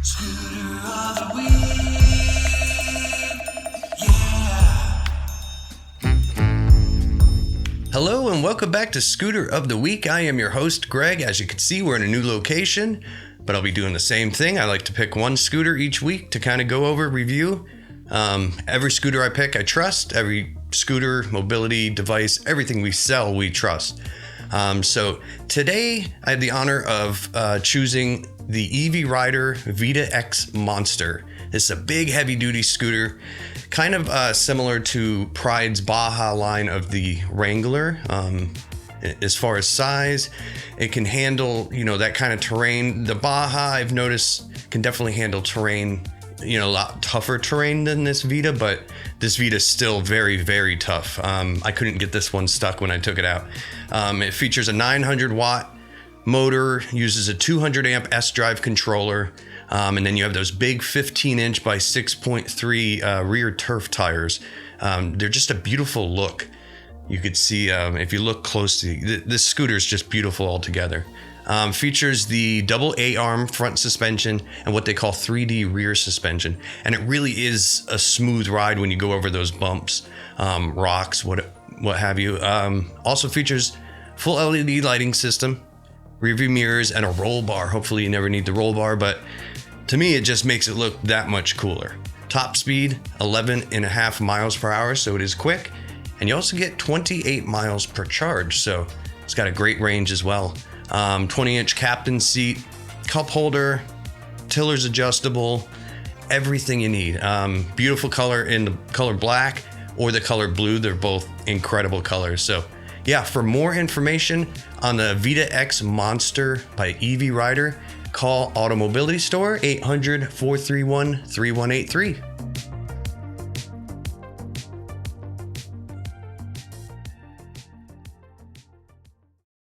Scooter of the week, yeah. Hello and welcome back to Scooter of the Week. I am your host, Greg. As you can see, we're in a new location, but I'll be doing the same thing. I like to pick one scooter each week to kind of go over, review. Every scooter I pick, I trust. Every scooter, mobility device, everything we sell, we trust. So today I had the honor of choosing the EV Rider Vita X Monster. It's a big heavy duty scooter, kind of similar to Pride's Baja line of the Wrangler. As far as size, it can handle, that kind of terrain. The Baja, I've noticed, can definitely handle terrain, a lot tougher terrain than this Vita, but this Vita is still very, very tough. I couldn't get this one stuck when I took it out. It features a 900 watt motor, uses a 200 amp S-Drive controller, and then you have those big 15 inch by 6.3 rear turf tires. They're just a beautiful look. You could see, if you look closely, this scooter is just beautiful altogether. Features the double A-arm front suspension and what they call 3D rear suspension. And it really is a smooth ride when you go over those bumps, rocks, what have you. Also features full LED lighting system, rearview mirrors, and a roll bar. Hopefully you never need the roll bar, but to me, it just makes it look that much cooler. Top speed, 11.5 miles per hour, so it is quick. And you also get 28 miles per charge, so it's got a great range as well. 20-inch captain seat, cup holder, tiller's adjustable, everything you need. Beautiful color in the color black or the color blue. They're both incredible colors. So yeah, for more information on the Vita X Monster by EV Rider, call AutoMobility Store 800-431-3183.